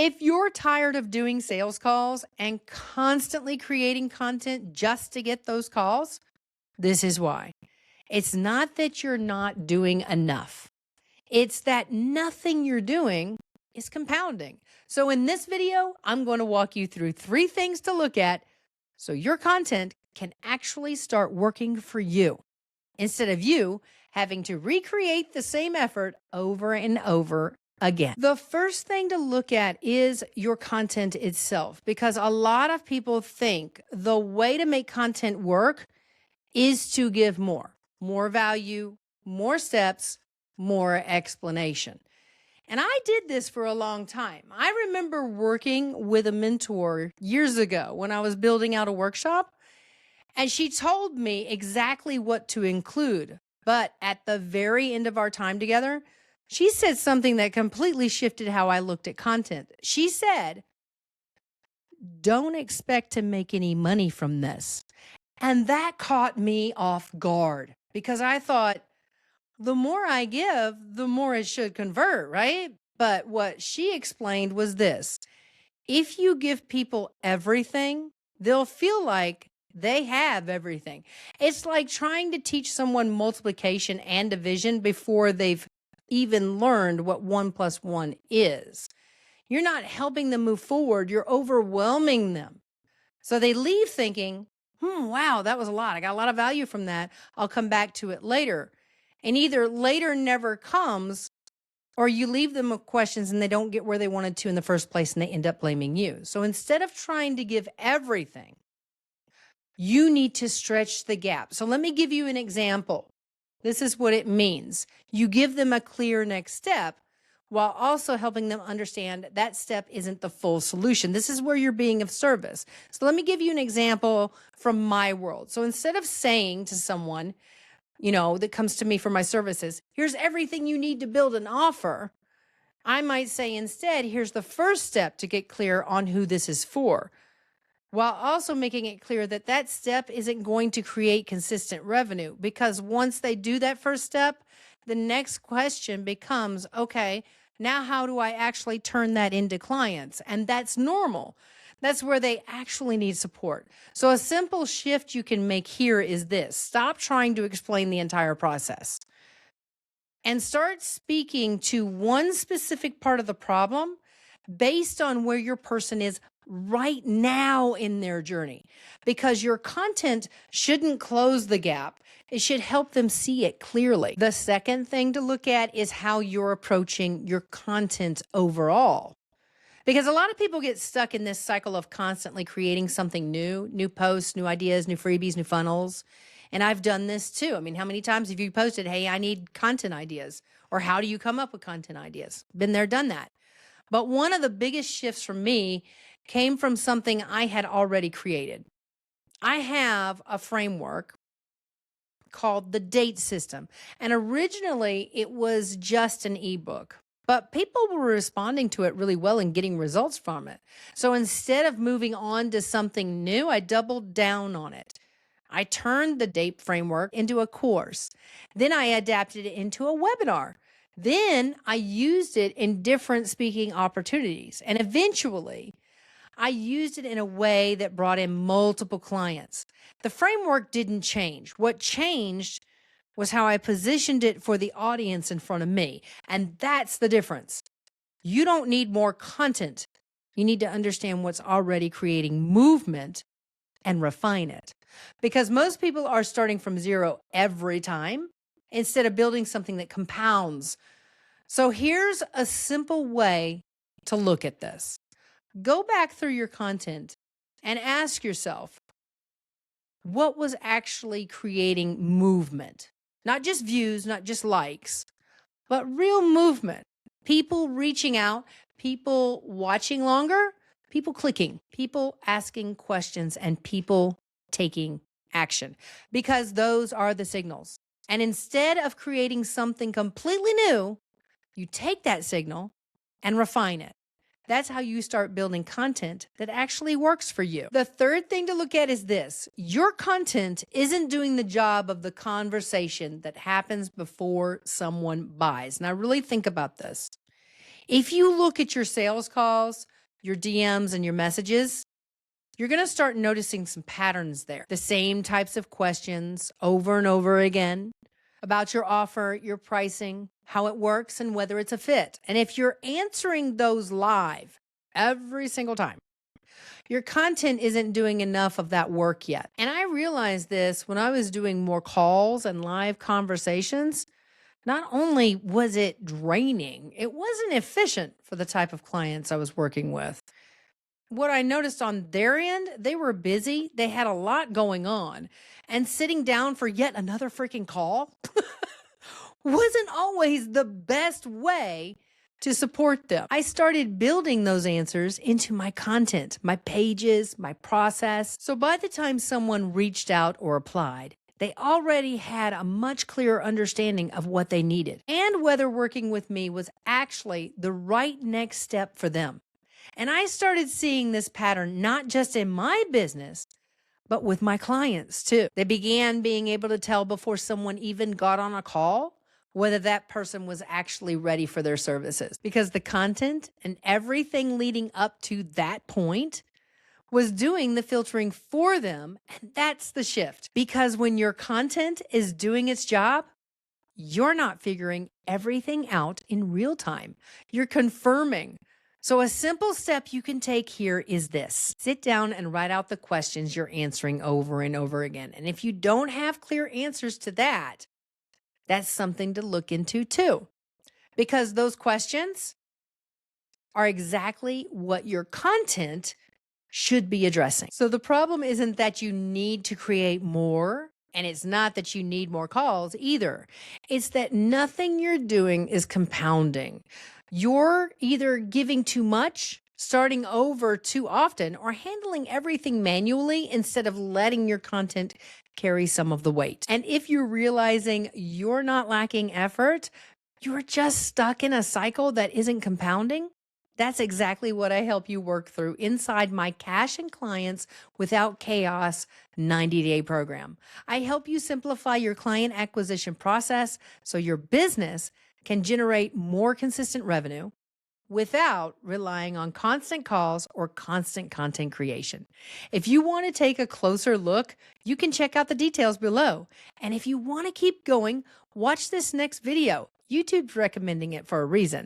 If you're tired of doing sales calls and constantly creating content just to get those calls, this is why. It's not that you're not doing enough. It's that nothing you're doing is compounding. So in this video, I'm going to walk you through 3 things to look at so your content can actually start working for you instead of you having to recreate the same effort over and over again. The first thing to look at is your content itself, because a lot of people think the way to make content work is to give more value, more steps, more explanation. And I did this for a long time. I remember working with a mentor years ago when I was building out a workshop, and she told me exactly what to include. But at the very end of our time together, she said something that completely shifted how I looked at content. She said, "Don't expect to make any money from this." And that caught me off guard because I thought, the more I give, the more it should convert, right? But what she explained was this: if you give people everything, they'll feel like they have everything. It's like trying to teach someone multiplication and division before they've even learned what 1 plus 1 is. You're not helping them move forward, you're overwhelming them. So they leave thinking, wow, that was a lot. I got a lot of value from that. I'll come back to it later. And either later never comes, or you leave them with questions and they don't get where they wanted to in the first place and they end up blaming you. So instead of trying to give everything, you need to stretch the gap. So let me give you an example. This is what it means. You give them a clear next step while also helping them understand that step isn't the full solution. This is where you're being of service. So let me give you an example from my world. So instead of saying to someone, that comes to me for my services, here's everything you need to build an offer, I might say instead, here's the first step to get clear on who this is for, while also making it clear that that step isn't going to create consistent revenue. Because once they do that first step, the next question becomes, okay, now how do I actually turn that into clients? And that's normal. That's where they actually need support. So a simple shift you can make here is this: stop trying to explain the entire process and start speaking to one specific part of the problem based on where your person is right now in their journey. Because your content shouldn't close the gap. It should help them see it clearly. The second thing to look at is how you're approaching your content overall. Because a lot of people get stuck in this cycle of constantly creating something new posts, new ideas, new freebies, new funnels. And I've done this too. I mean, how many times have you posted, hey, I need content ideas? Or how do you come up with content ideas? Been there, done that. But one of the biggest shifts for me came from something I had already created. I have a framework called the DATE system. And originally it was just an ebook, but people were responding to it really well and getting results from it. So instead of moving on to something new, I doubled down on it. I turned the DATE framework into a course. Then I adapted it into a webinar. Then I used it in different speaking opportunities. And eventually, I used it in a way that brought in multiple clients. The framework didn't change. What changed was how I positioned it for the audience in front of me. And that's the difference. You don't need more content. You need to understand what's already creating movement and refine it. Because most people are starting from zero every time instead of building something that compounds. So here's a simple way to look at this. Go back through your content and ask yourself, what was actually creating movement? Not just views, not just likes, but real movement. People reaching out, people watching longer, people clicking, people asking questions, and people taking action. Because those are the signals. And instead of creating something completely new, you take that signal and refine it. That's how you start building content that actually works for you. The third thing to look at is this: your content isn't doing the job of the conversation that happens before someone buys. Now, really think about this. If you look at your sales calls, your DMs and your messages, you're going to start noticing some patterns there. The same types of questions over and over again about your offer, your pricing, how it works, and whether it's a fit. And if you're answering those live every single time, your content isn't doing enough of that work yet. And I realized this when I was doing more calls and live conversations. Not only was it draining, it wasn't efficient for the type of clients I was working with. What I noticed on their end, they were busy, they had a lot going on, and sitting down for yet another freaking call wasn't always the best way to support them. I started building those answers into my content, my pages, my process. So by the time someone reached out or applied, they already had a much clearer understanding of what they needed and whether working with me was actually the right next step for them. And I started seeing this pattern not just in my business, but with my clients too. They began being able to tell before someone even got on a call whether that person was actually ready for their services, because the content and everything leading up to that point was doing the filtering for them. And that's the shift, because when your content is doing its job, you're not figuring everything out in real time. You're confirming. So a simple step you can take here is this. Sit down and write out the questions you're answering over and over again. And if you don't have clear answers to that, that's something to look into too, because those questions are exactly what your content should be addressing. So the problem isn't that you need to create more, and it's not that you need more calls either. It's that nothing you're doing is compounding. You're either giving too much, starting over too often, or handling everything manually instead of letting your content carry some of the weight. And if you're realizing you're not lacking effort, you're just stuck in a cycle that isn't compounding, that's exactly what I help you work through inside my Cash and Clients Without Chaos 90-day program. I help you simplify your client acquisition process so your business can generate more consistent revenue without relying on constant calls or constant content creation. If you want to take a closer look, you can check out the details below. And if you want to keep going, watch this next video. YouTube's recommending it for a reason.